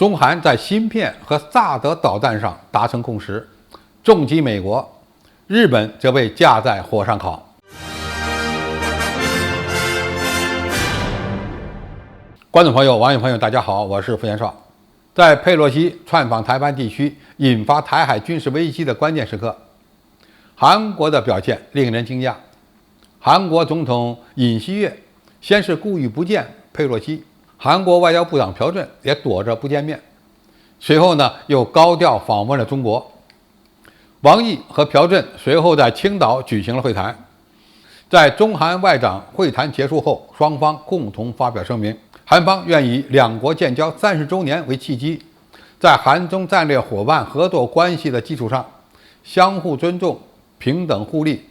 中韩在芯片和萨德导弹上达成共识，重击美国，日本则被架在火上烤。观众朋友、网友朋友，大家好，我是傅延绍。在佩洛西窜访台湾地区，引发台海军事危机的关键时刻，韩国的表现令人惊讶。韩国总统尹锡悦先是故意不见佩洛西，韩国外交部长朴正也躲着不见面，随后呢又高调访问了中国。王毅和朴正随后在青岛举行了会谈。在中韩外长会谈结束后，双方共同发表声明，韩方愿以两国建交30周年为契机，在韩中战略伙伴合作关系的基础上，相互尊重、平等互利，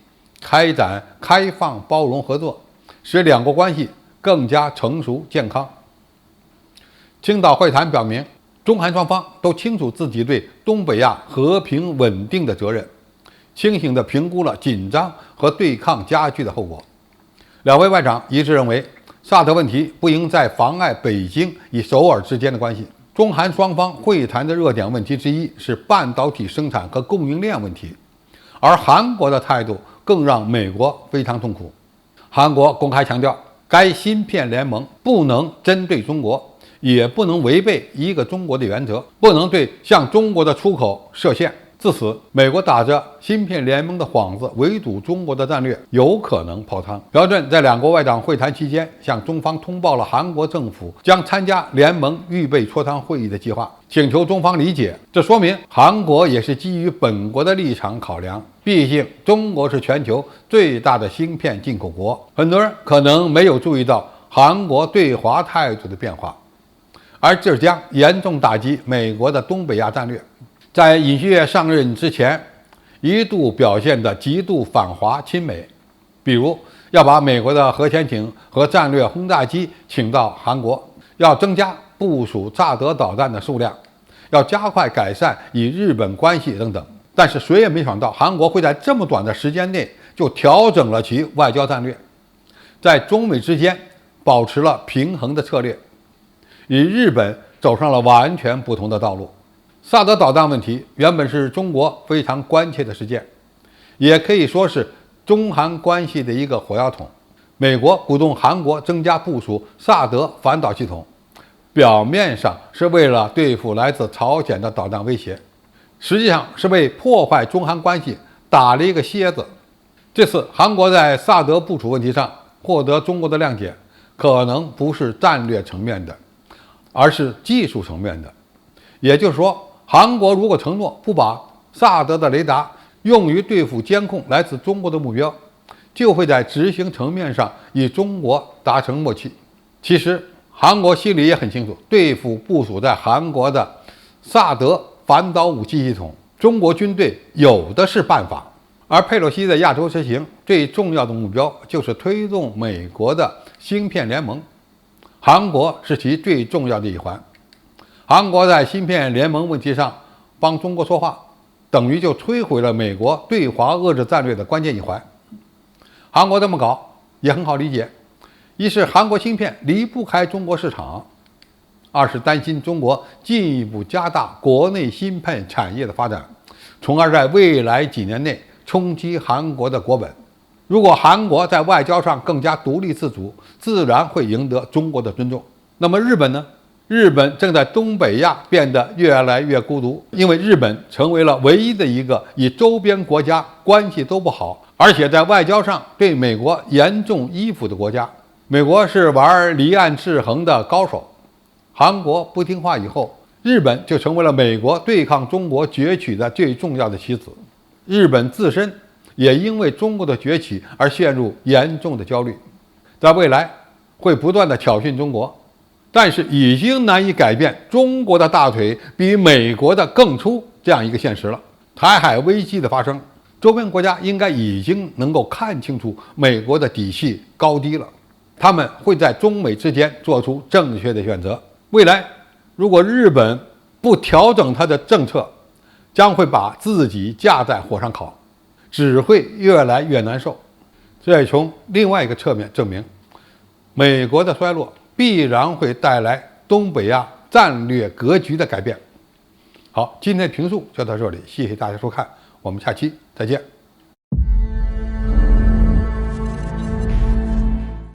开展开放包容合作，使两国关系更加成熟健康。青岛会谈表明，中韩双方都清楚自己对东北亚和平稳定的责任，清醒地评估了紧张和对抗加剧的后果。两位外长一致认为，萨德问题不应再妨碍北京与首尔之间的关系。中韩双方会谈的热点问题之一是半导体生产和供应链问题，而韩国的态度更让美国非常痛苦。韩国公开强调，该芯片联盟不能针对中国，也不能违背一个中国的原则，不能对向中国的出口设限。自此，美国打着芯片联盟的幌子围堵中国的战略有可能泡汤。朴正在两国外长会谈期间向中方通报了韩国政府将参加联盟预备磋商会议的计划，请求中方理解。这说明韩国也是基于本国的立场考量，毕竟中国是全球最大的芯片进口国。很多人可能没有注意到韩国对华态度的变化，而这将严重打击美国的东北亚战略。在尹锡悦上任之前，一度表现得极度反华亲美，比如要把美国的核潜艇和战略轰炸机请到韩国，要增加部署萨德导弹的数量，要加快改善与日本关系等等。但是谁也没想到，韩国会在这么短的时间内就调整了其外交战略，在中美之间保持了平衡的策略，与日本走上了完全不同的道路。萨德导弹问题原本是中国非常关切的事件，也可以说是中韩关系的一个火药桶。美国鼓动韩国增加部署萨德反导系统，表面上是为了对付来自朝鲜的导弹威胁，实际上是为破坏中韩关系打了一个楔子。这次韩国在萨德部署问题上获得中国的谅解，可能不是战略层面的，而是技术层面的。也就是说，韩国如果承诺不把萨德的雷达用于对付监控来自中国的目标，就会在执行层面上与中国达成默契。其实韩国心里也很清楚，对付部署在韩国的萨德反导武器系统，中国军队有的是办法。而佩洛西在亚洲之行最重要的目标就是推动美国的芯片联盟，韩国是其最重要的一环。韩国在芯片联盟问题上帮中国说话，等于就摧毁了美国对华遏制战略的关键一环。韩国这么搞也很好理解，一是韩国芯片离不开中国市场，二是担心中国进一步加大国内芯片产业的发展，从而在未来几年内冲击韩国的国本。如果韩国在外交上更加独立自主，自然会赢得中国的尊重。那么日本呢？日本正在东北亚变得越来越孤独，因为日本成为了唯一的一个与周边国家关系都不好，而且在外交上对美国严重依附的国家。美国是玩离岸制衡的高手，韩国不听话以后，日本就成为了美国对抗中国崛起的最重要的棋子。日本自身也因为中国的崛起而陷入严重的焦虑，在未来会不断的挑衅中国，但是已经难以改变中国的大腿比美国的更粗这样一个现实了。台海危机的发生，周边国家应该已经能够看清楚美国的底气高低了，他们会在中美之间做出正确的选择。未来如果日本不调整它的政策，将会把自己架在火上烤，只会越来越难受。这也从另外一个侧面证明，美国的衰落必然会带来东北亚战略格局的改变。好，今天的评述就到这里，谢谢大家收看，我们下期再见。